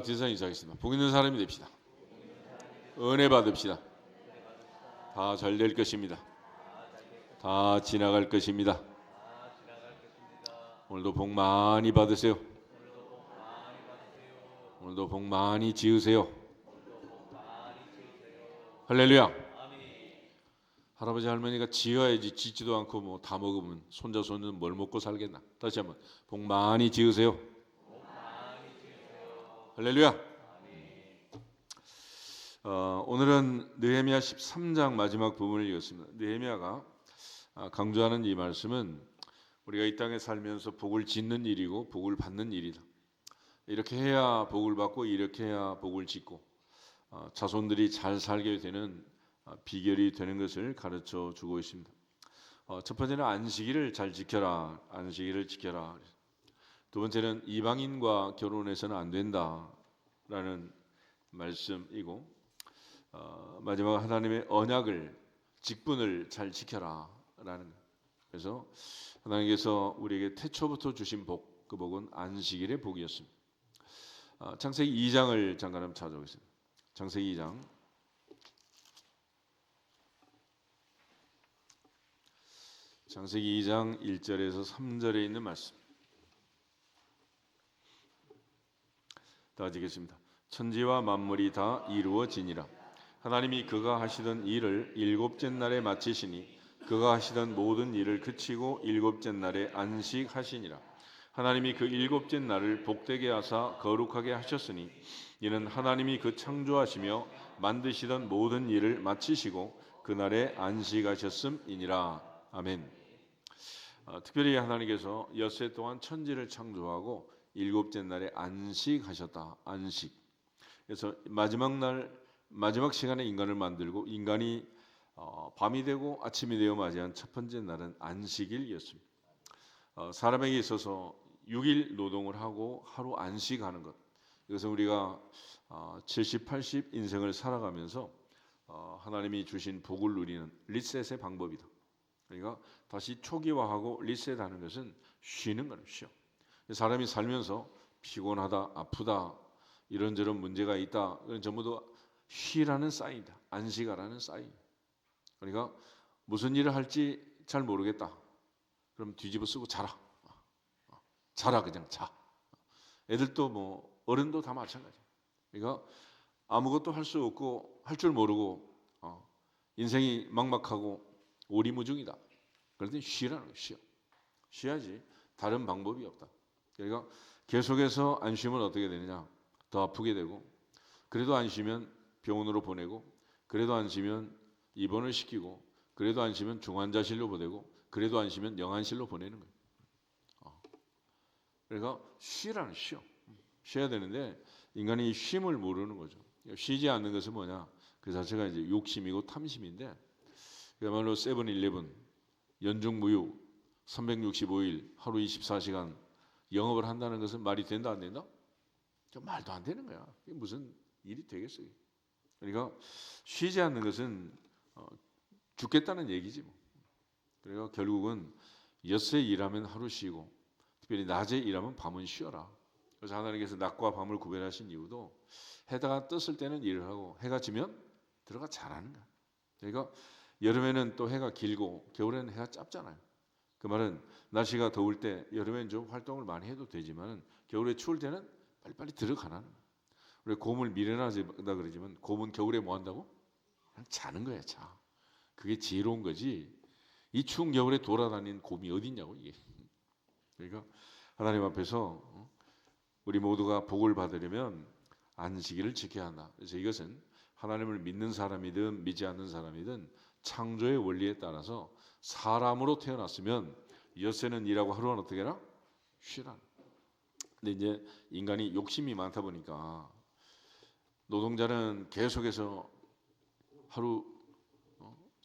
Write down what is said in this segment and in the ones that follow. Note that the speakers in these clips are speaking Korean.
진상 인사하겠습니다. 복 있는 사람이 됩시다. 은혜 받읍시다. 다 잘 될 것입니다. 다 지나갈 것입니다. 오늘도 복 많이 받으세요. 오늘도 복 많이 지으세요. 할렐루야. 할아버지 할머니가 지어야지 짓지도 않고 뭐 다 먹으면 손자 손녀는 뭘 먹고 살겠나. 다시 한번 복 많이 지으세요. 할렐루야. 오늘은 느헤미야 13장 마지막 부분을 읽었습니다. 느헤미야가 강조하는 이 말씀은 우리가 이 땅에 살면서 복을 짓는 일이고 복을 받는 일이다. 이렇게 해야 복을 받고 이렇게 해야 복을 짓고 자손들이 잘 살게 되는 비결이 되는 것을 가르쳐 주고 있습니다. 첫 번째는 안식일을 잘 지켜라. 안식일을 지켜라. 두 번째는 이방인과 결혼해서는 안 된다라는 말씀이고 마지막 하나님의 언약을 직분을 잘 지켜라라는. 그래서 하나님께서 우리에게 태초부터 주신 복, 그 복은 안식일의 복이었습니다. 창세기 2장을 잠깐 한번 찾아보겠습니다. 창세기 2장. 창세기 2장 1절에서 3절에 있는 말씀. 다 읽겠습니다. 천지와 만물이 다 이루어지니라. 하나님이 그가 하시던 일을 일곱째 날에 마치시니 그가 하시던 모든 일을 그치고 일곱째 날에 안식하시니라. 하나님이 그 일곱째 날을 복되게 하사 거룩하게 하셨으니 이는 하나님이 그 창조하시며 만드시던 모든 일을 마치시고 그날에 안식하셨음이니라. 아멘. 특별히 하나님께서 엿새 동안 천지를 창조하고 일곱째 날에 안식하셨다. 안식. 그래서 마지막 시간에 인간을 만들고 인간이 밤이 되고 아침이 되어 맞이한 첫 번째 날은 안식일이었습니다. 사람에게 있어서 6일 노동을 하고 하루 안식하는 것. 이것은 우리가 70, 80 인생을 살아가면서 하나님이 주신 복을 누리는 리셋의 방법이다. 그러니까 다시 초기화하고 리셋하는 것은 쉬는 거는 쉬어. 사람이 살면서 피곤하다, 아프다, 이런저런 문제가 있다. 그건 전부 다 쉬라는 사인이다. 안식하라는 사인. 그러니까 무슨 일을 할지 잘 모르겠다. 그럼 뒤집어 쓰고 자라. 자라 그냥 자. 애들도 뭐 어른도 다 마찬가지. 그러니까 아무것도 할 수 없고 할 줄 모르고 인생이 막막하고 오리무중이다. 그럴 땐 쉬라는 거야. 쉬어. 쉬어야지. 다른 방법이 없다. 그러니까 계속해서 안 쉬면 어떻게 되느냐? 더 아프게 되고 그래도 안 쉬면 병원으로 보내고 그래도 안 쉬면 입원을 시키고 그래도 안 쉬면 중환자실로 보내고 그래도 안 쉬면 영안실로 보내는 거예요. 그러니까 쉬라는 쉬어. 쉬어야 되는데 인간이 쉼을 모르는 거죠. 쉬지 않는 것은 뭐냐? 그 자체가 이제 욕심이고 탐심인데 그야말로 세븐일레븐 연중무휴 365일 하루 24시간 영업을 한다는 것은 말이 된다 안 된다? 말도 안 되는 거야. 이게 무슨 일이 되겠어요? 그러니까 쉬지 않는 것은 죽겠다는 얘기지 뭐. 그러니까 결국은 엿새 일하면 하루 쉬고 특별히 낮에 일하면 밤은 쉬어라. 그래서 하나님께서 낮과 밤을 구별하신 이유도 해가 떴을 때는 일을 하고 해가 지면 들어가 자라는 거야. 그러니까 여름에는 또 해가 길고 겨울에는 해가 짧잖아요. 그 말은 날씨가 더울 때 여름엔 좀 활동을 많이 해도 되지만 겨울에 추울 때는 빨리빨리 들어가라는 거야. 우리 곰을 미련하다 그러지만 곰은 겨울에 뭐 한다고? 그냥 자는 거야. 자. 그게 지혜로운 거지. 이 추운 겨울에 돌아다니는 곰이 어디 있냐고 이게. 그러니까 하나님 앞에서 우리 모두가 복을 받으려면 안식일을 지켜야 한다. 그래서 이것은 하나님을 믿는 사람이든 믿지 않는 사람이든 창조의 원리에 따라서 사람으로 태어났으면 엿새는 일하고 하루는 어떻게 해라? 쉬라. 근데 이제 인간이 욕심이 많다 보니까 노동자는 계속해서 하루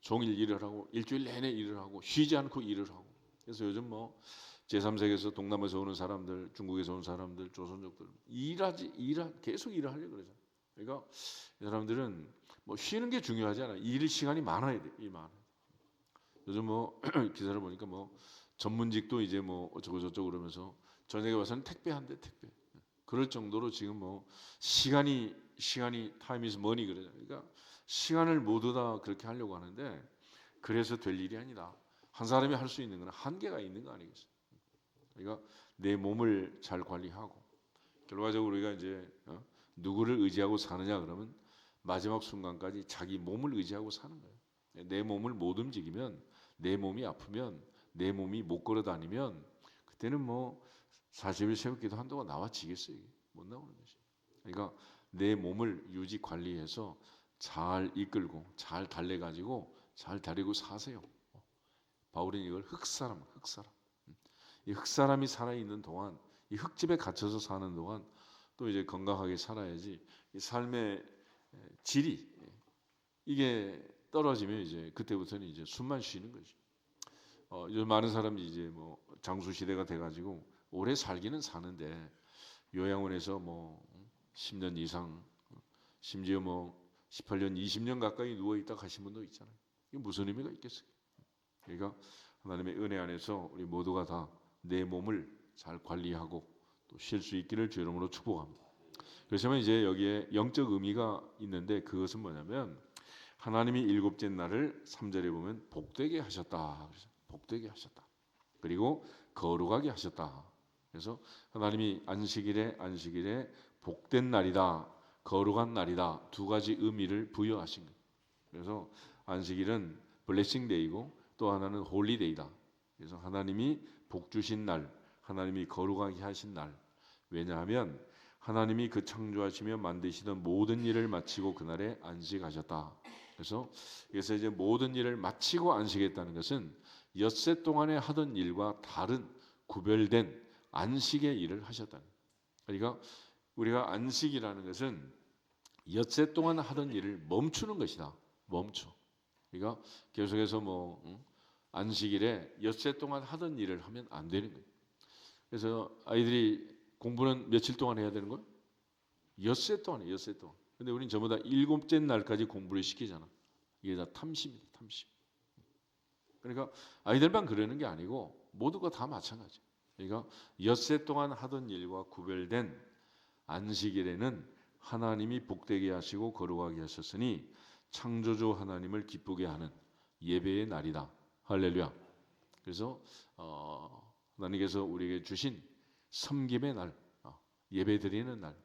종일 일을 하고 일주일 내내 일을 하고 쉬지 않고 일을 하고. 그래서 요즘 뭐 제3세계에서 동남아에서 오는 사람들, 중국에서 온 사람들, 조선족들 계속 일을 하려고 그러잖아요. 그러니까 이 사람들은 뭐 쉬는 게 중요하지 않아. 일 시간이 많아야 돼. 일 많아. 요즘 뭐 기사를 보니까 뭐 전문직도 이제 뭐 어쩌고 저쩌고 그러면서 저녁에 와서는 택배한대 택배. 그럴 정도로 지금 뭐 시간이 time is money 그러잖아요. 그러니까 시간을 모두 다 그렇게 하려고 하는데 그래서 될 일이 아니다. 한 사람이 할 수 있는 건 한계가 있는 거 아니겠어요? 그러니까 내 몸을 잘 관리하고 결과적으로 우리가 이제 누구를 의지하고 사느냐 그러면 마지막 순간까지 자기 몸을 의지하고 사는 거예요. 내 몸을 못 움직이면 내 몸이 아프면 내 몸이 못 걸어 다니면 그때는 뭐 40일 새벽기도 한다고 나와지겠어요. 못 나오는 거지. 그러니까 내 몸을 유지 관리해서 잘 이끌고 잘 달래가지고 잘 다리고 사세요. 바울은 이걸 흙사람. 이 흙사람이 살아있는 동안 이 흙집에 갇혀서 사는 동안 또 이제 건강하게 살아야지 이 삶의 질이 이게 떨어지면 이제 그때부터는 이제 숨만 쉬는 거죠. 요즘 많은 사람이 이제 뭐 장수 시대가 돼가지고 오래 살기는 사는데 요양원에서 뭐 10년 이상 심지어 뭐 18년, 20년 가까이 누워 있다 가신 분도 있잖아요. 이게 무슨 의미가 있겠어요? 그러니까 하나님의 은혜 안에서 우리 모두가 다 내 몸을 잘 관리하고 또 쉴 수 있기를 주 이름으로 축복합니다. 그렇지만 이제 여기에 영적 의미가 있는데 그것은 뭐냐면 하나님이 일곱째 날을 3절에 보면 복되게 하셨다. 복되게 하셨다. 그리고 거룩하게 하셨다. 그래서 하나님이 안식일에 복된 날이다. 거룩한 날이다. 두 가지 의미를 부여하신 거예요. 그래서 안식일은 블레싱 데이고 또 하나는 홀리데이다. 그래서 하나님이 복 주신 날, 하나님이 거룩하게 하신 날. 왜냐하면 하나님이 그 창조하시며 만드시던 모든 일을 마치고 그날에 안식하셨다. 그래서 이제 모든 일을 마치고 안식했다는 것은 엿새 동안에 하던 일과 다른 구별된 안식의 일을 하셨다는 거예요. 그러니까 우리가 안식이라는 것은 엿새 동안 하던 일을 멈추는 것이다. 멈춰. 그러니까 계속해서 안식일에 엿새 동안 하던 일을 하면 안 되는 거예요. 그래서 아이들이 공부는 며칠 동안 해야 되는 거예요? 엿새 동안에 엿새 동안. 근데 우리는 전부 다 일곱째 날까지 공부를 시키잖아. 이게 다 탐심이다, 탐심. 그러니까 아이들만 그러는 게 아니고 모두가 다 마찬가지. 그러니까 엿새 동안 하던 일과 구별된 안식일에는 하나님이 복되게 하시고 거룩하게 하셨으니 창조주 하나님을 기쁘게 하는 예배의 날이다. 할렐루야. 그래서 하나님께서 우리에게 주신 섬김의 날, 예배 드리는 날,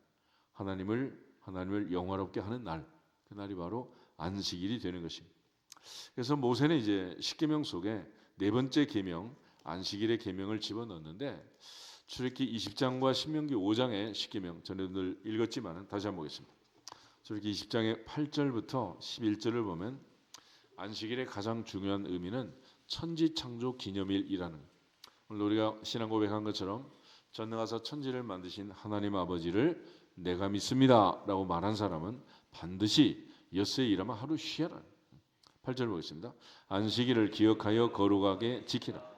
하나님을 영화롭게 하는 날, 그 날이 바로 안식일이 되는 것입니다. 그래서 모세는 이제 십계명 속에 네 번째 계명, 안식일의 계명을 집어넣었는데 출애굽기 20장과 신명기 5장의 십계명 전에들 읽었지만 다시 한번 보겠습니다. 출애굽기 20장의 8절부터 11절을 보면 안식일의 가장 중요한 의미는 천지창조 기념일이라는 거예요. 오늘 우리가 신앙 고백한 것처럼 전능하사 천지를 만드신 하나님 아버지를 내가 믿습니다 라고 말한 사람은 반드시 엿새 일하면 하루 쉬어라. 8절 보겠습니다. 안식일을 기억하여 거룩하게 지키라.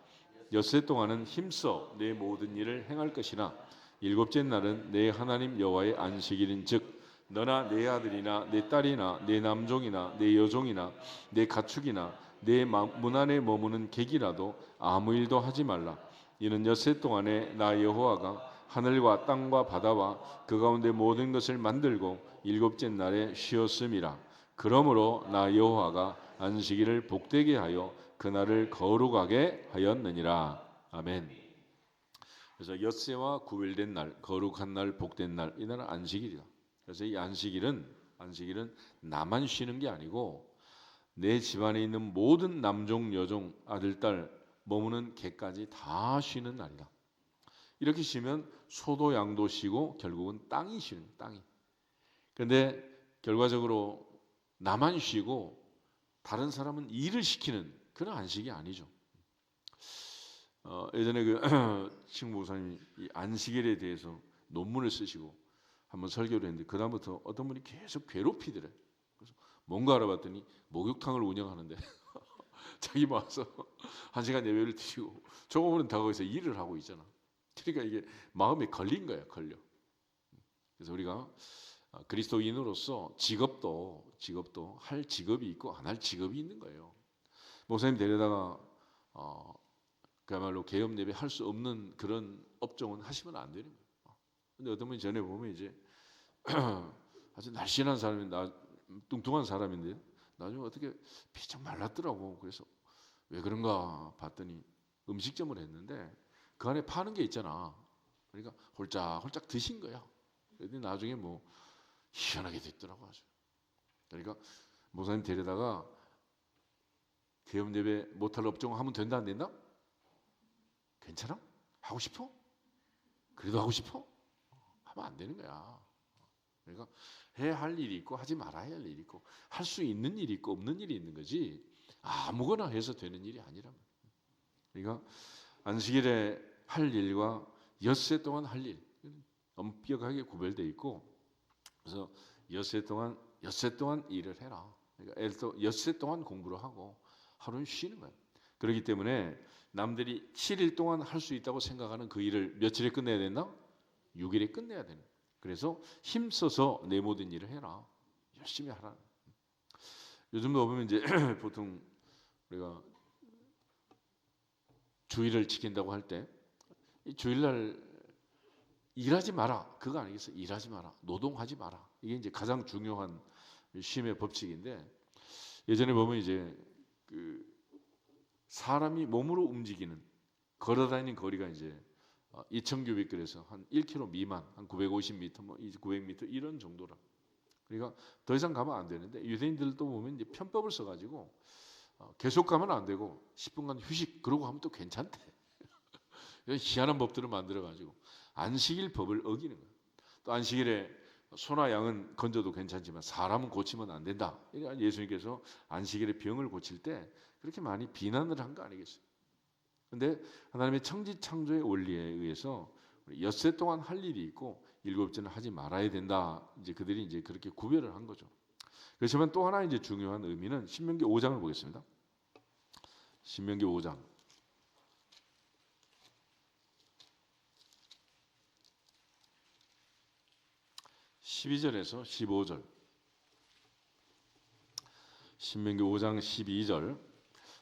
엿새 동안은 힘써 내 모든 일을 행할 것이나 일곱째 날은 내 하나님 여호와의 안식일인즉 너나 내 아들이나 내 딸이나 내 남종이나 내 여종이나 내 가축이나 내 문 안에 머무는 객이라도 아무 일도 하지 말라. 이는 엿새 동안에 나 여호와가 하늘과 땅과 바다와 그 가운데 모든 것을 만들고 일곱째 날에 쉬었음이라. 그러므로 나 여호와가 안식일을 복되게 하여 그날을 거룩하게 하였느니라. 아멘. 그래서 엿새와 구별된 날, 거룩한 날, 복된 날, 이날은 안식일이다. 그래서 이 안식일은 나만 쉬는 게 아니고 내 집안에 있는 모든 남종, 여종, 아들, 딸, 머무는 개까지 다 쉬는 날이다. 이렇게 쉬면 소도 양도 쉬고 결국은 땅이 쉬는 거예요. 땅이. 그런데 결과적으로 나만 쉬고 다른 사람은 일을 시키는 그런 안식이 아니죠. 예전에 그 친구 목사님이 이 안식일에 대해서 논문을 쓰시고 한번 설교를 했는데 그 다음부터 어떤 분이 계속 괴롭히더래. 그래서 뭔가 알아봤더니 목욕탕을 운영하는데 자기 와서 1시간 예배를 드리고 조금은 더 거기서 일을 하고 있잖아. 그러니까 이게 마음에 걸린 거야, 걸려. 그래서 우리가 그리스도인으로서 직업도 할 직업이 있고 안 할 직업이 있는 거예요. 목사님 데려다가 그야말로 개업 예배 할 수 없는 그런 업종은 하시면 안 되는 거예요. 근데 어떤 분이 전에 보면 이제 아주 날씬한 사람이 뚱뚱한 사람인데 나중에 어떻게 피쩍 말랐더라고. 그래서 왜 그런가 봤더니 음식점을 했는데 그 안에 파는 게 있잖아. 그러니까 홀짝홀짝 드신 거야. 그랬더니 나중에 뭐 희한하게 됐더라고 아주. 그러니까 목사님 데려다가 개업 예배 못할 업종 하면 된다 안 된다? 괜찮아? 하고 싶어? 그래도 하고 싶어? 하면 안 되는 거야. 그러니까 해야 할 일이 있고 하지 말아야 할 일이 있고 할 수 있는 일이 있고 없는 일이 있는 거지 아무거나 해서 되는 일이 아니라면. 그러니까 안식일에 할 일과 엿새 동안 할 일 엄격하게 구별되어 있고 그래서 엿새 동안 일을 해라. 그러니까 엿새 동안 공부를 하고 하루는 쉬는 거예요. 그렇기 때문에 남들이 7일 동안 할 수 있다고 생각하는 그 일을 며칠에 끝내야 된다? 6일에 끝내야 되는. 그래서 힘써서 내 모든 일을 해라. 열심히 하라. 요즘도 보면 이제 보통 우리가 주일을 지킨다고 할 때 이 주일날 일하지 마라. 그거 아니겠어? 일하지 마라. 노동하지 마라. 이게 이제 가장 중요한 쉼의 법칙인데 예전에 보면 이제 그 사람이 몸으로 움직이는 걸어다니는 거리가 이제 2,900km에서 한 1km 미만, 한 950m, 뭐 900m 이런 정도라. 그러니까 더 이상 가면 안 되는데 유대인들도 보면 이제 편법을 써가지고 계속 가면 안 되고 10분간 휴식 그러고 하면 또 괜찮대. 이런 희한한 법들을 만들어가지고 안식일 법을 어기는 거야. 또 안식일에 소나 양은 건져도 괜찮지만 사람은 고치면 안 된다. 그러니까 예수님께서 안식일에 병을 고칠 때 그렇게 많이 비난을 한 거 아니겠어요? 근데 하나님의 천지창조의 원리에 의해서 엿새 동안 할 일이 있고 일곱째는 하지 말아야 된다. 이제 그들이 이제 그렇게 구별을 한 거죠. 그렇지만 또 하나 이제 중요한 의미는 신명기 5장을 보겠습니다. 신명기 5장 12절에서 15절. 신명기 5장 12절.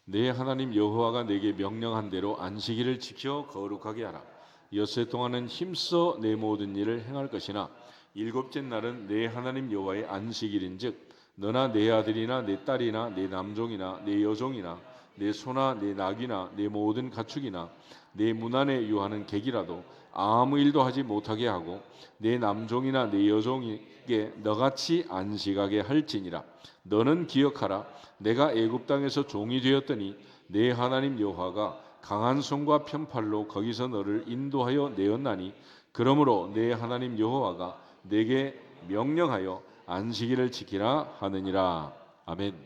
내 하나님 여호와가 내게 명령한 대로 안식일을 지켜 거룩하게 하라. 엿새 동안은 힘써 내 모든 일을 행할 것이나 일곱째 날은 내 하나님 여호와의 안식일인즉 너나 내 아들이나 내 딸이나 내 남종이나 내 여종이나 내 소나 내 낙이나 내 모든 가축이나 내 문 안에 유하는 객이라도 아무 일도 하지 못하게 하고 내 남종이나 내 여종에게 너같이 안식하게 할지니라. 너는 기억하라. 내가 애굽 땅에서 종이 되었더니 내 하나님 여호와가 강한 손과 편팔로 거기서 너를 인도하여 내었나니 그러므로 내 하나님 여호와가 내게 명령하여 안식일을 지키라 하느니라. 아멘.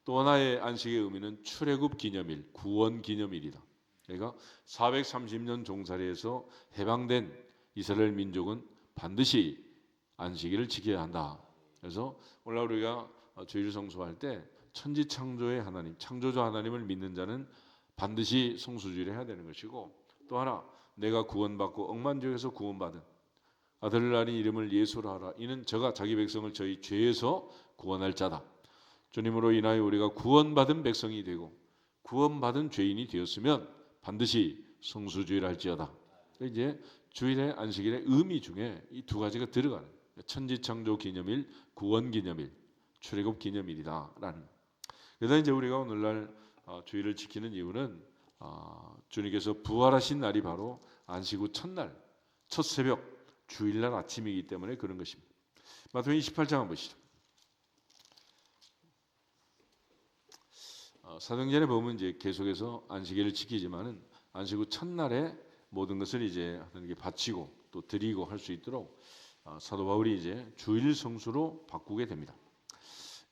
또 하나의 안식의 의미는 출애굽 기념일, 구원 기념일이다. 그러니까 430년 종살이에서 해방된 이스라엘 민족은 반드시 안식일을 지켜야 한다. 그래서 오늘 우리가 주일 성수할 때 천지창조의 하나님, 창조주 하나님을 믿는 자는 반드시 성수주일을 해야 되는 것이고 또 하나 내가 구원받고 억만지에서 구원받은 아들을 낳은 이름을 예수라 하라. 이는 저가 자기 백성을 저희 죄에서 구원할 자다. 주님으로 인하여 우리가 구원받은 백성이 되고 구원받은 죄인이 되었으면 반드시 성수주의를 할지어다. 이제 주일의 안식일의 의미 중에 이 두 가지가 들어가는 천지창조 기념일, 구원 기념일, 출애굽 기념일이다라는. 그래서 이제 우리가 오늘날 주일을 지키는 이유는 주님께서 부활하신 날이 바로 안식 후 첫날, 첫 새벽, 주일날 아침이기 때문에 그런 것입니다. 마태복음 28장 한번 보시죠. 사도행전에 보면 이제 계속해서 안식일을 지키지만은 안식 후 첫날에 모든 것을 이제 하나님께 바치고 또 드리고 할 수 있도록 사도 바울이 이제 주일 성수로 바꾸게 됩니다.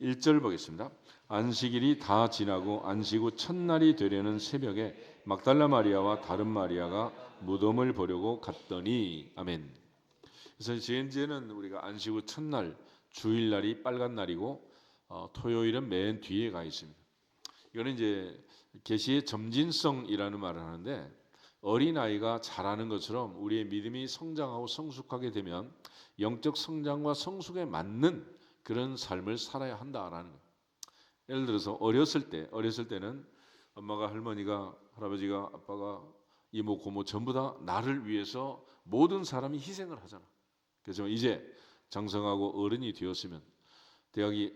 1절 보겠습니다. 안식일이 다 지나고 안식 후 첫날이 되려는 새벽에 막달라 마리아와 다른 마리아가 무덤을 보려고 갔더니 아멘. 그래서 이제는 우리가 안식 후 첫날 주일날이 빨간 날이고 토요일은 맨 뒤에 가 있습니다. 이거는 이제 계시의 점진성이라는 말을 하는데 어린아이가 자라는 것처럼 우리의 믿음이 성장하고 성숙하게 되면 영적 성장과 성숙에 맞는 그런 삶을 살아야 한다라는 거예요. 예를 들어서 어렸을 때는 엄마가 할머니가 할아버지가 아빠가 이모 고모 전부 다 나를 위해서 모든 사람이 희생을 하잖아. 그렇지만 이제 장성하고 어른이 되었으면 대학이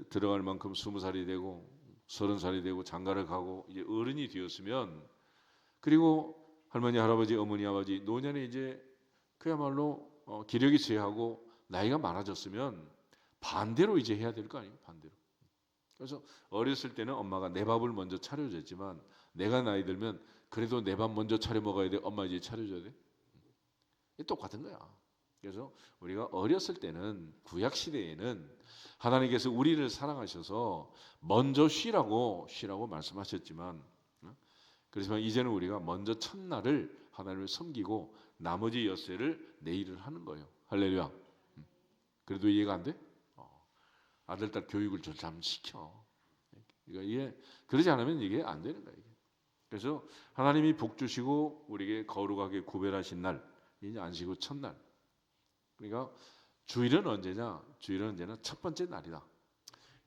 들어갈 만큼 20살이 되고 30살이 되고 장가를 가고 이제 어른이 되었으면, 그리고 할머니 할아버지 어머니 아버지 노년에 이제 그야말로 기력이 쇠하고 나이가 많아졌으면 반대로 이제 해야 될 거 아니에요. 반대로. 그래서 어렸을 때는 엄마가 내 밥을 먼저 차려줬지만 내가 나이 들면 그래도 내 밥 먼저 차려 먹어야 돼. 엄마 이제 차려줘야 돼. 똑같은 거야. 그래서 우리가 어렸을 때는 구약 시대에는 하나님께서 우리를 사랑하셔서 먼저 쉬라고 말씀하셨지만, 그렇지만 이제는 우리가 먼저 첫날을 하나님을 섬기고 나머지 엿새를 내일을 하는 거예요. 할렐루야. 그래도 이해가 안 돼? 아들 딸 교육을 좀 잘 시켜. 이게 그러지 않으면 이게 안 되는 거예요. 그래서 하나님이 복 주시고 우리에게 거룩하게 구별하신 날, 이제 안식 후 첫날. 그러니까 주일은 언제냐? 주일은 언제나 첫 번째 날이다.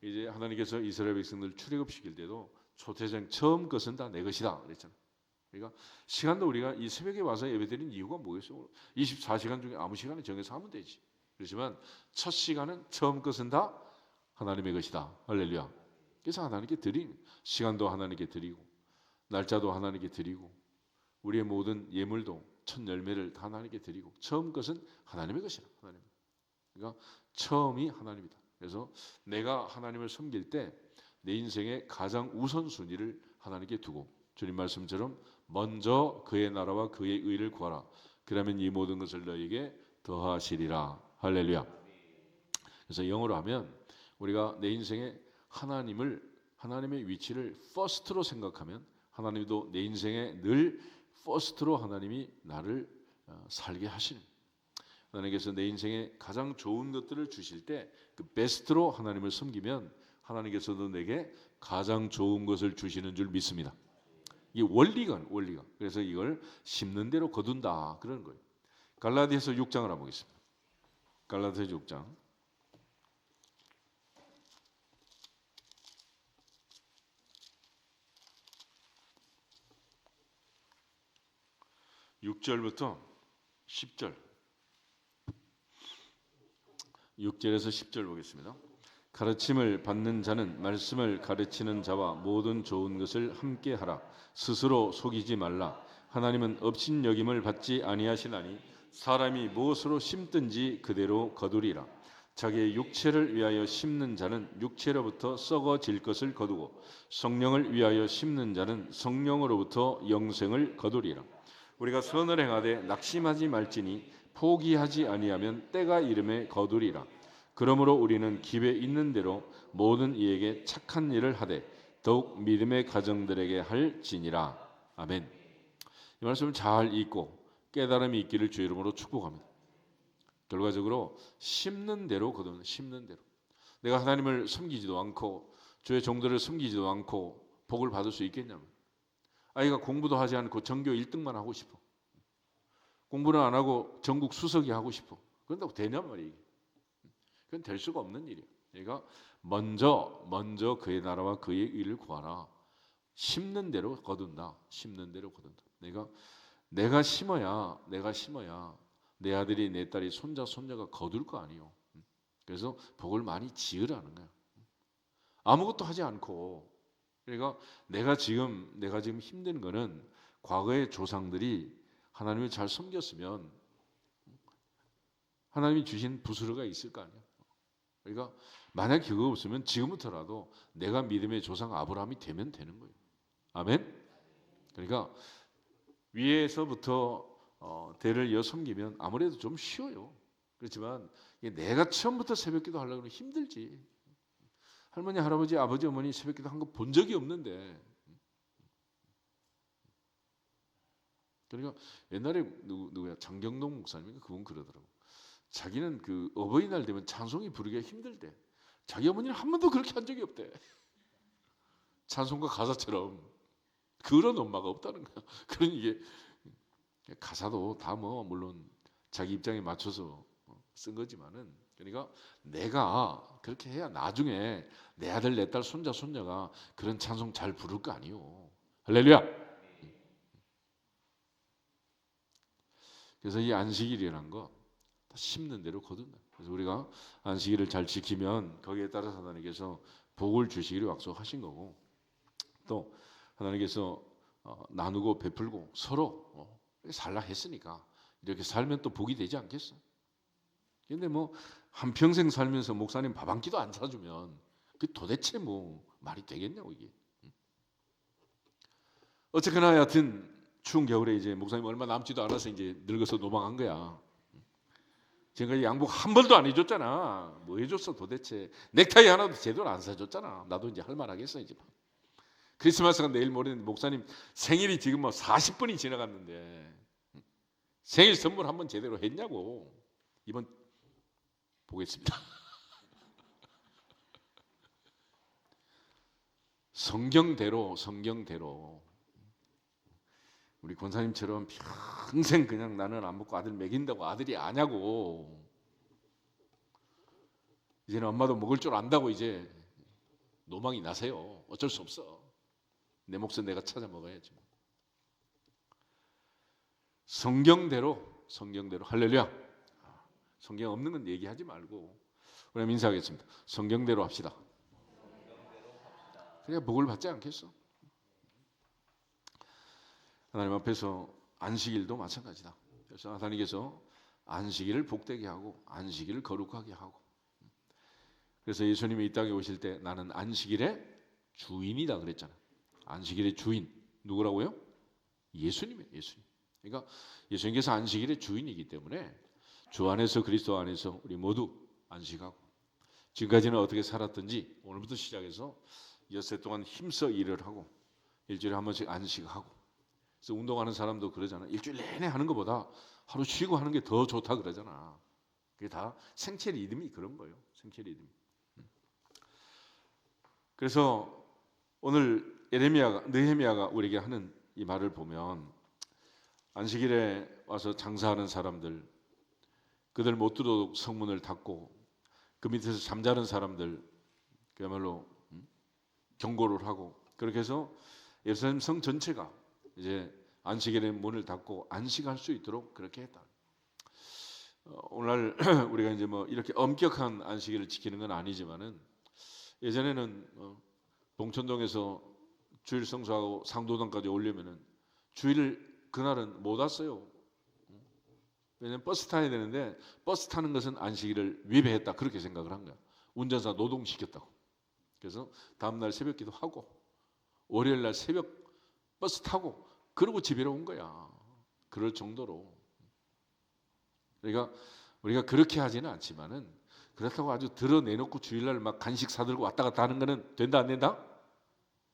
이제 하나님께서 이스라엘 백성들 출애굽시킬 때도 초태생 처음 것은 다 내 것이다 그랬잖아. 그러니까 시간도 우리가 이 새벽에 와서 예배드리는 이유가 뭐겠어? 24시간 중에 아무 시간에 정해서 하면 되지. 그렇지만 첫 시간은 처음 것은 다 하나님의 것이다. 할렐루야. 그래서 하나님께 드린 시간도 하나님께 드리고 날짜도 하나님께 드리고 우리의 모든 예물도 첫 열매를 다 하나님께 드리고 처음 것은 하나님의 것이다. 하나님. 그러니까 처음이 하나님이다. 그래서 내가 하나님을 섬길 때 내 인생의 가장 우선순위를 하나님께 두고 주님 말씀처럼 먼저 그의 나라와 그의 의를 구하라. 그러면 이 모든 것을 너에게 더하시리라. 할렐루야. 그래서 영어로 하면 우리가 내 인생에 하나님의 위치를 first로 생각하면 하나님도 내 인생에 늘 first로 하나님이 나를 살게 하시는, 하나님께서 내 인생에 가장 좋은 것들을 주실 때 그 베스트로 하나님을 섬기면 하나님께서도 내게 가장 좋은 것을 주시는 줄 믿습니다. 이 원리가. 그래서 이걸 심는 대로 거둔다 그러는 거예요. 갈라디아서 6장을 한번 보겠습니다. 갈라디아서 6장 6절부터 10절, 6절에서 10절 보겠습니다. 가르침을 받는 자는 말씀을 가르치는 자와 모든 좋은 것을 함께 하라. 스스로 속이지 말라. 하나님은 업신여김을 받지 아니하시나니 사람이 무엇으로 심든지 그대로 거두리라. 자기의 육체를 위하여 심는 자는 육체로부터 썩어질 것을 거두고 성령을 위하여 심는 자는 성령으로부터 영생을 거두리라. 우리가 선을 행하되 낙심하지 말지니 포기하지 아니하면 때가 이름에 거두리라. 그러므로 우리는 기회 있는 대로 모든 이에게 착한 일을 하되 더욱 믿음의 가정들에게 할지니라. 아멘. 이 말씀을 잘 읽고 깨달음이 있기를 주의 이름으로 축복합니다. 결과적으로 심는 대로 거두는, 심는 대로. 내가 하나님을 섬기지도 않고 주의 종들을 섬기지도 않고 복을 받을 수 있겠냐면, 아이가 공부도 하지 않고 전교 1등만 하고 싶어. 공부는 안 하고 전국 수석이 하고 싶어. 그런다고 되냔 말이에요. 그건 될 수가 없는 일이에요. 그러니까 먼저 그의 나라와 그의 의를 구하라. 심는 대로 거둔다. 심는 대로 거둔다. 내가 심어야 내 아들이 내 딸이 손자가 거둘 거 아니에요. 그래서 복을 많이 지으라는 거야. 아무것도 하지 않고. 그러니까 내가 지금 힘든 거는 과거의 조상들이 하나님을 잘 섬겼으면 하나님이 주신 부스러가 있을 거 아니에요. 그러니까 만약 그거 없으면 지금부터라도 내가 믿음의 조상 아브라함이 되면 되는 거예요. 아멘. 그러니까 위에서부터 대를 이어 섬기면 아무래도 좀 쉬워요. 그렇지만 내가 처음부터 새벽기도 하려고 하면 힘들지. 할머니, 할아버지, 아버지, 어머니 새벽기도 한 거 본 적이 없는데. 그러니까 옛날에 누구야? 장경동 목사님이 그분 그러더라고. 자기는 그 어버이날 되면 찬송이 부르기가 힘들대. 자기 어머니는 한 번도 그렇게 한 적이 없대. 찬송가 가사처럼 그런 엄마가 없다는 거야. 그런 이게 가사도 다 뭐 물론 자기 입장에 맞춰서 쓴 거지만은, 그러니까 내가 그렇게 해야 나중에 내 아들 내 딸 손자가 그런 찬송 잘 부를 거 아니요. 할렐루야. 그래서 이 안식일이라는 거 심는 대로 거둔다. 그래서 우리가 안식일을 잘 지키면 거기에 따라서 하나님께서 복을 주시기를 약속하신 거고, 또 하나님께서 나누고 베풀고 서로 살라 했으니까 이렇게 살면 또 복이 되지 않겠어? 근데 뭐 한평생 살면서 목사님 밥 한 끼도 안 사주면 그 도대체 뭐 말이 되겠냐고 이게. 어쨌거나 하여튼 추운 겨울에 이제 목사님 얼마 남지도 않아서 이제 늙어서 노방한 거야. 지금까지 양복 한 벌도 안 해줬잖아. 뭐 해줬어 도대체? 넥타이 하나도 제대로 안 사줬잖아. 나도 이제 할 만하겠어 이제. 크리스마스가 내일 모레인데 목사님 생일이 지금 뭐 40분이 지나갔는데 생일 선물 한번 제대로 했냐고. 이번 보겠습니다. 성경대로 우리 권사님처럼 평생 그냥 나는 안 먹고 아들 먹인다고 아들이 아냐고. 이제는 엄마도 먹을 줄 안다고 이제 노망이 나세요. 어쩔 수 없어. 내 몫은 내가 찾아 먹어야지. 성경대로 할렐루야. 성경 없는 건 얘기하지 말고 우리 인사하겠습니다. 성경대로 합시다. 그래야 복을 받지 않겠어? 하나님 앞에서 안식일도 마찬가지다. 그래서 하나님께서 안식일을 복되게 하고 안식일을 거룩하게 하고, 그래서 예수님이 이 땅에 오실 때 나는 안식일의 주인이다 그랬잖아. 안식일의 주인 누구라고요? 예수님이에요. 예수님. 그러니까 예수님께서 안식일의 주인이기 때문에 주 안에서 그리스도 안에서 우리 모두 안식하고, 지금까지는 어떻게 살았든지 오늘부터 시작해서 엿새 동안 힘써 일을 하고 일주일에 한 번씩 안식하고. 그래서 운동하는 사람도 그러잖아. 일주일 내내 하는 것보다 하루 쉬고 하는 게 더 좋다 그러잖아. 그게 다 생체 리듬이 그런 거예요. 생체 리듬. 그래서 오늘 느헤미야가 우리에게 하는 이 말을 보면 안식일에 와서 장사하는 사람들, 그들 못 들어오도록 성문을 닫고 그 밑에서 잠자는 사람들 그야말로 경고를 하고, 그렇게 해서 예루살렘 성 전체가 이제 안식일의 문을 닫고 안식할 수 있도록 그렇게 했다. 오늘날 우리가 이제 뭐 이렇게 엄격한 안식일을 지키는 건 아니지만은 예전에는 봉천동에서 주일 성수하고 상도동까지 오려면은 주일 그날은 못 왔어요. 왜냐면 버스 타야 되는데 버스 타는 것은 안식일을 위배했다 그렇게 생각을 한 거야. 운전사 노동시켰다고. 그래서 다음날 새벽기도 하고 월요일날 새벽 버스 타고 그러고 집에 온 거야. 그럴 정도로. 그러니까 우리가 그렇게 하지는 않지만은 그렇다고 아주 드러내놓고 주일날 막 간식 사들고 왔다 갔다 하는 거는 된다 안 된다?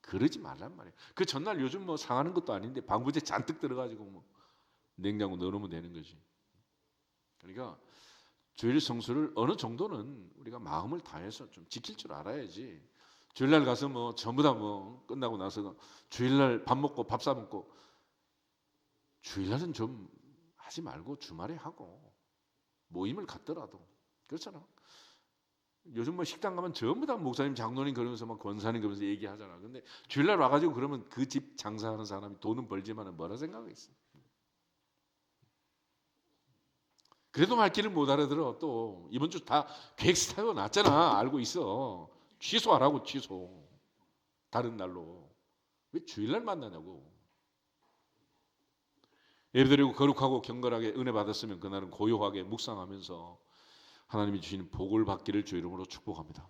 그러지 말란 말이에요. 그 전날 요즘 뭐 상하는 것도 아닌데 방부제 잔뜩 들어가지고 뭐 냉장고 넣어놓으면 되는 거지. 그러니까 주일 성수를 어느 정도는 우리가 마음을 다해서 좀 지킬 줄 알아야지. 주일날 가서 뭐 전부 다 뭐 끝나고 나서 주일날 밥 먹고 밥 사 먹고, 주일날은 좀 하지 말고 주말에 하고 모임을 갖더라도 그렇잖아. 요즘 뭐 식당 가면 전부 다 목사님 장로님 그러면서 막 권사님 그러면서 얘기하잖아. 근데 주일날 와가지고 그러면 그 집 장사하는 사람이 돈은 벌지만은 뭐라 생각하겠어. 그래도 말귀를 못 알아들어. 또 이번 주 다 계획 세워 놨잖아. 알고 있어. 취소하라고 취소. 다른 날로. 왜 주일날 만나냐고. 예배드리고 거룩하고 경건하게 은혜 받았으면 그날은 고요하게 묵상하면서 하나님이 주시는 복을 받기를 주 이름으로 축복합니다.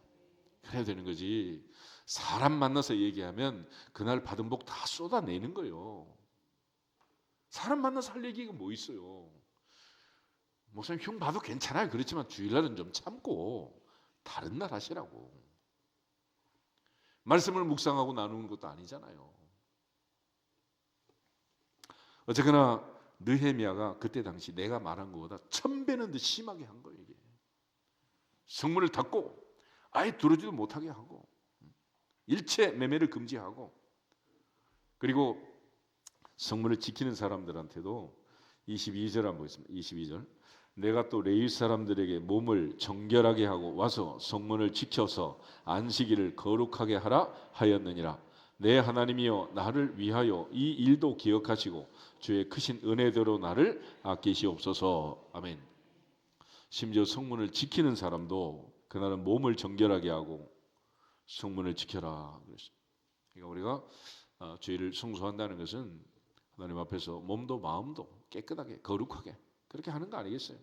그래야 되는 거지. 사람 만나서 얘기하면 그날 받은 복 다 쏟아내는 거예요. 사람 만나서 할 얘기가 뭐 있어요. 목사님 흉 봐도 괜찮아요. 그렇지만 주일날은 좀 참고 다른 날 하시라고. 말씀을 묵상하고 나누는 것도 아니잖아요. 어쨌거나 느헤미야가 그때 당시 내가 말한 것보다 1000배는 더 심하게 한 거예요. 이게. 성문을 닫고 아예 들어오지도 못하게 하고 일체 매매를 금지하고, 그리고 성문을 지키는 사람들한테도 22절 한번 보겠습니다. 22절. 내가 또 레위 사람들에게 몸을 정결하게 하고 와서 성문을 지켜서 안식일을 거룩하게 하라 하였느니라. 내 하나님이여 나를 위하여 이 일도 기억하시고 주의 크신 은혜대로 나를 아끼시옵소서. 아멘. 심지어 성문을 지키는 사람도 그날은 몸을 정결하게 하고 성문을 지켜라 그랬어요. 그러니까 우리가 죄를 성소한다는 것은 하나님 앞에서 몸도 마음도 깨끗하게 거룩하게 그렇게 하는 거 아니겠어요?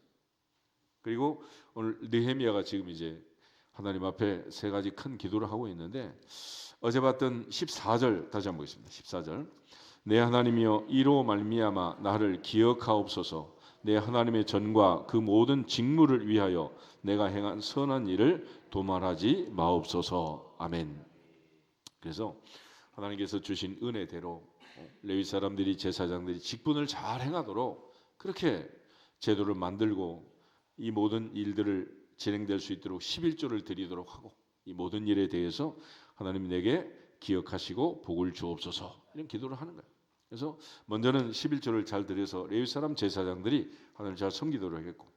그리고 오늘 느헤미야가 지금 이제 하나님 앞에 세 가지 큰 기도를 하고 있는데, 어제 봤던 14절 다시 한번 보겠습니다. 14절. 내 하나님이여 이로 말미암아 나를 기억하옵소서. 내 하나님의 전과 그 모든 직무를 위하여 내가 행한 선한 일을 도말하지 마옵소서. 아멘. 그래서 하나님께서 주신 은혜대로 레위 사람들이, 제사장들이 직분을 잘 행하도록 그렇게 제도를 만들고 이 모든 일들을 진행될 수 있도록 11조를 드리도록 하고, 이 모든 일에 대해서 하나님 내게 기억하시고 복을 주옵소서, 이런 기도를 하는 거예요. 그래서 먼저는 11조를 잘 드려서 레위 사람 제사장들이 하나님을 잘 섬기도록 하겠고,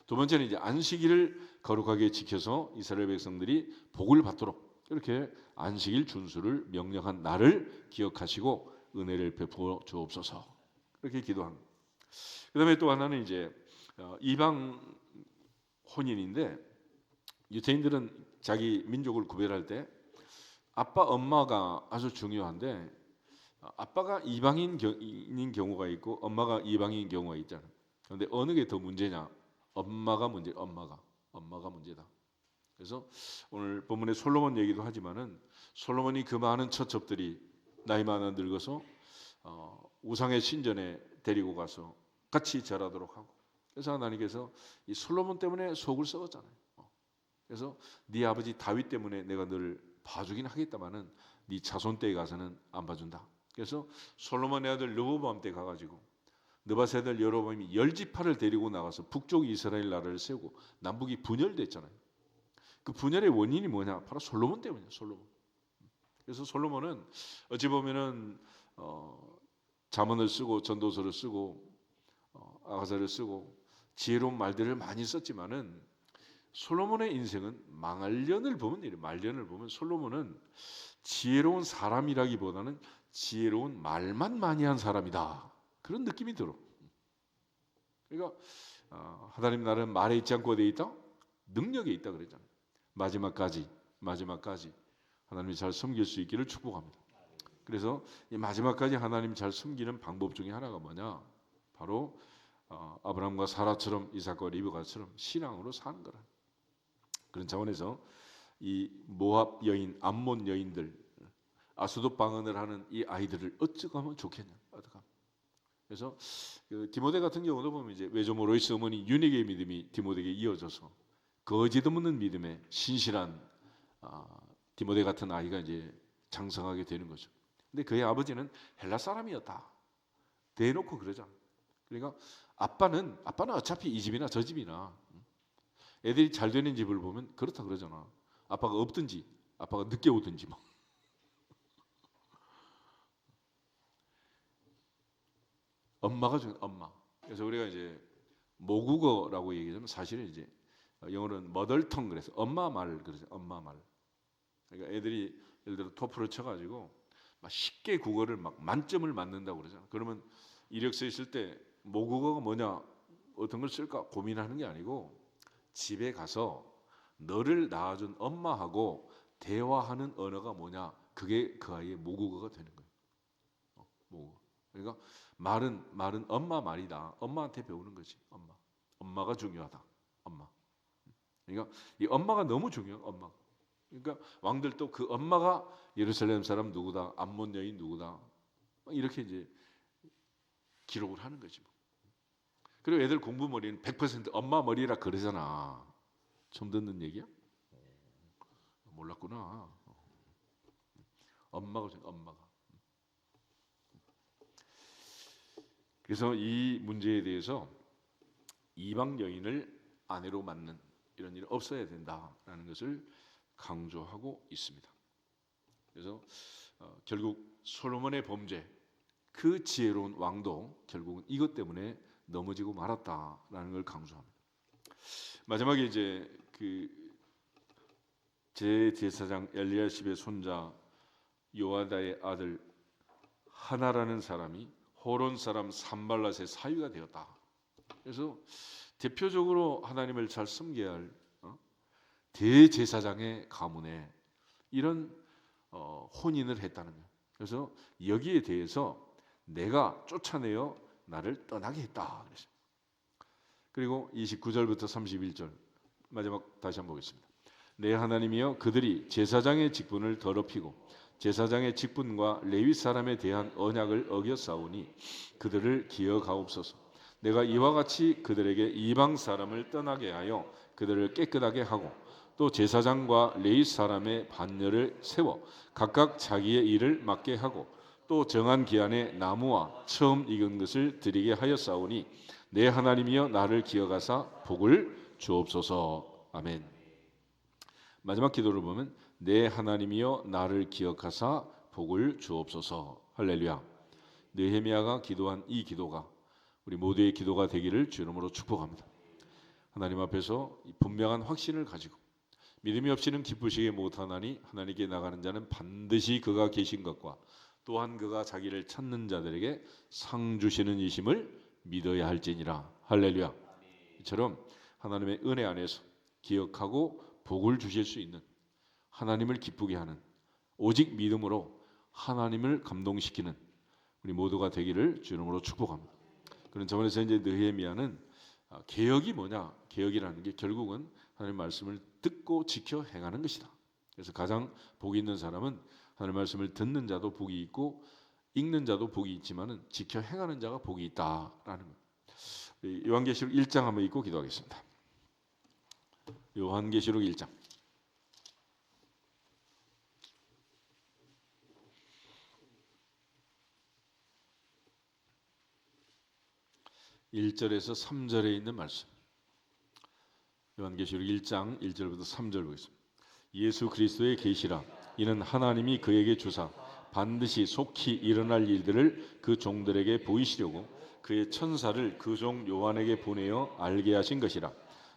두 번째는 이제 안식일을 거룩하게 지켜서 이스라엘 백성들이 복을 받도록 이렇게 안식일 준수를 명령한 나를 기억하시고 은혜를 베풀어 주옵소서, 그렇게 기도한 거예요. 그다음에 또 하나는 이제 이방 혼인인데, 유대인들은 자기 민족을 구별할 때 아빠 엄마가 아주 중요한데, 아빠가 이방인인 경우가 있고 엄마가 이방인인 경우가 있잖아요. 그런데 어느 게 더 문제냐? 엄마가 문제다. 그래서 오늘 본문에 솔로몬 얘기도 하지만은, 솔로몬이 그 많은 처첩들이 나이 많아 늙어서 우상의 신전에 데리고 가서 같이 절하도록 하고, 그래서 하나님께서 이 솔로몬 때문에 속을 썩었잖아요. 그래서 네 아버지 다윗 때문에 내가 너를 봐주긴 하겠다마는 네 자손 때에 가서는 안 봐준다. 그래서 솔로몬의 아들 르호보암 때 가가지고 느바세 아들 여로보암이 10지파를 데리고 나가서 북쪽 이스라엘 나라를 세우고 남북이 분열됐잖아요. 그 분열의 원인이 뭐냐? 바로 솔로몬 때문이에요. 솔로몬. 그래서 솔로몬은 어찌 보면은 잠언을 쓰고 전도서를 쓰고 아가사를 쓰고 지혜로운 말들을 많이 썼지만은, 솔로몬의 인생은 말년을 보면 솔로몬은 지혜로운 사람이라기보다는 지혜로운 말만 많이 한 사람이다, 그런 느낌이 들어. 그러니까 하나님 나라는 말에 있지 않고 어디에 있다? 능력에 있다 그랬잖아요. 마지막까지 하나님이 잘 섬길 수 있기를 축복합니다. 그래서 이 마지막까지 하나님 잘 섬기는 방법 중에 하나가 뭐냐? 바로 아브라함과 사라처럼, 이삭과 리브가처럼 신앙으로 사는 거라. 그런 차원에서 이 모압 여인, 암몬 여인들, 아수돗 방언을 하는 이 아이들을 어찌고 하면 좋겠냐? 그래서 그 디모데 같은 경우도 보면 이제 외조모 로이스 어머니 유닉의 믿음이 디모데에게 이어져서 거짓 없는 믿음에 신실한 디모데 같은 아이가 이제 장성하게 되는 거죠. 근데 그의 아버지는 헬라 사람이었다, 대놓고 그러잖아. 그러니까 아빠는 어차피 이 집이나 저 집이나 애들이 잘 되는 집을 보면 그렇다 그러잖아. 아빠가 없든지 아빠가 늦게 오든지 뭐. 엄마가 중요해, 엄마. 그래서 우리가 이제 모국어라고 얘기하면 사실은 이제 영어로는 머덜텅, 그래서 엄마 말 그러죠. 엄마 말. 그러니까 애들이 예를 들어 토플을 쳐가지고 막 쉽게 국어를 막 만점을 맞는다고 그러잖아. 그러면 이력서 있을 때 모국어가 뭐냐, 어떤 걸 쓸까 고민하는 게 아니고, 집에 가서 너를 낳아준 엄마하고 대화하는 언어가 뭐냐, 그게 그 아이의 모국어가 되는 거예요. 모국어. 그러니까 말은 엄마 말이다. 엄마한테 배우는 거지. 엄마가 중요하다. 엄마. 그러니까 이 엄마가 너무 중요해. 엄마. 그러니까 왕들도 그 엄마가 예루살렘 사람 누구다, 암몬 여인 누구다, 이렇게 이제 기록을 하는 거지 뭐. 그리고 애들 공부 머리는 100% 엄마 머리라 그러잖아. 처음 듣는 얘기야? 몰랐구나. 엄마가. 그래서 이 문제에 대해서 이방 여인을 아내로 맞는 이런 일이 없어야 된다라는 것을 강조하고 있습니다. 그래서 결국 솔로몬의 범죄, 그 지혜로운 왕도 결국은 이것 때문에 넘어지고 말았다라는 걸 강조합니다. 마지막에 이제 그 제사장 엘리야십의 손자 요아다의 아들 하나라는 사람이 호론 사람 산발랏의 사위가 되었다. 그래서 대표적으로 하나님을 잘 섬겨야 할 대제사장의 가문에 이런 혼인을 했다는 거예요. 그래서 여기에 대해서 내가 쫓아내어 나를 떠나게 했다. 그리고 29절부터 31절 마지막 다시 한번 보겠습니다. 내 하나님이여 그들이 제사장의 직분을 더럽히고 제사장의 직분과 레위 사람에 대한 언약을 어겼사오니 그들을 기억하옵소서. 내가 이와 같이 그들에게 이방 사람을 떠나게 하여 그들을 깨끗하게 하고 또 제사장과 레위 사람의 반열을 세워 각각 자기의 일을 맡게 하고 또 정한 기한에 나무와 처음 익은 것을 드리게 하였사오니 내 하나님이여 나를 기억하사 복을 주옵소서. 아멘. 마지막 기도를 보면 내 하나님이여 나를 기억하사 복을 주옵소서. 할렐루야. 느헤미야가 기도한 이 기도가 우리 모두의 기도가 되기를 주 이름으로 축복합니다. 하나님 앞에서 분명한 확신을 가지고 믿음이 없이는 기쁘시게 못하나니 하나님께 나가는 자는 반드시 그가 계신 것과 또한 그가 자기를 찾는 자들에게 상 주시는 이심을 믿어야 할지니라. 할렐루야. 이처럼 하나님의 은혜 안에서 기억하고 복을 주실 수 있는 하나님을 기쁘게 하는 오직 믿음으로 하나님을 감동시키는 우리 모두가 되기를 주 이름으로 축복합니다. 그런 점에서 이제 느헤미야는 개혁이 뭐냐? 개혁이라는 게 결국은 하나님 말씀을 듣고 지켜 행하는 것이다. 그래서 가장 복이 있는 사람은 하나님 말씀을 듣는 자도 복이 있고 읽는 자도 복이 있지만은 지켜 행하는 자가 복이 있다라는 것. 요한계시록 1장 한번 읽고 기도하겠습니다. 요한계시록 1장 1절에서 3절에 있는 말씀. 요한계시록 1장 1절부터 3절 보겠습니다. 예수 그리스도의 계시라. 이는 하나님이 그에게 주사 반드시 속히 일어날 일들을 그 종들에게 보이시려고 그의 천사를 그 종 요한에게 보내어 알게 하신 것이라.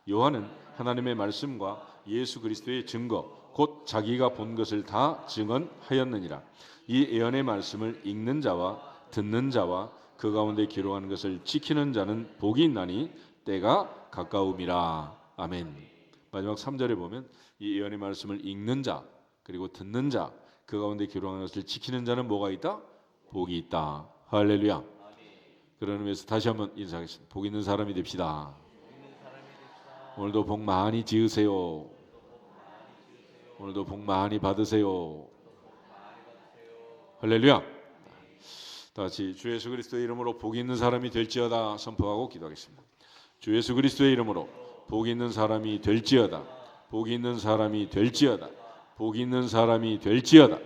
요한은 하나님의 말씀과 예수 그리스도의 증거 곧 자기가 본 것을 다 증언하였느니라. 이 예언의 말씀을 읽는 자와 듣는 자와 그 가운데 기록하는 것을 지키는 자는 복이 있나니 때가 가까움이라. 아멘. 마지막 3절에 보면 이 예언의 말씀을 읽는 자 그리고 듣는 자 그 가운데 기록하는 것을 지키는 자는 뭐가 있다? 복이 있다. 할렐루야. 그런 의미에서 다시 한번 인사하겠습니다. 복 있는 사람이 됩시다. 오늘도 복 많이 지으세요. 오늘도 복 많이 받으세요. 할렐루야. 다시 주 예수 그리스도의 이름으로 복 있는 사람이 될지어다 선포하고 기도하겠습니다. 주 예수 그리스도의 이름으로 복 있는 사람이 될지어다. 복 있는 사람이 될지어다. 복 있는 사람이 될지어다.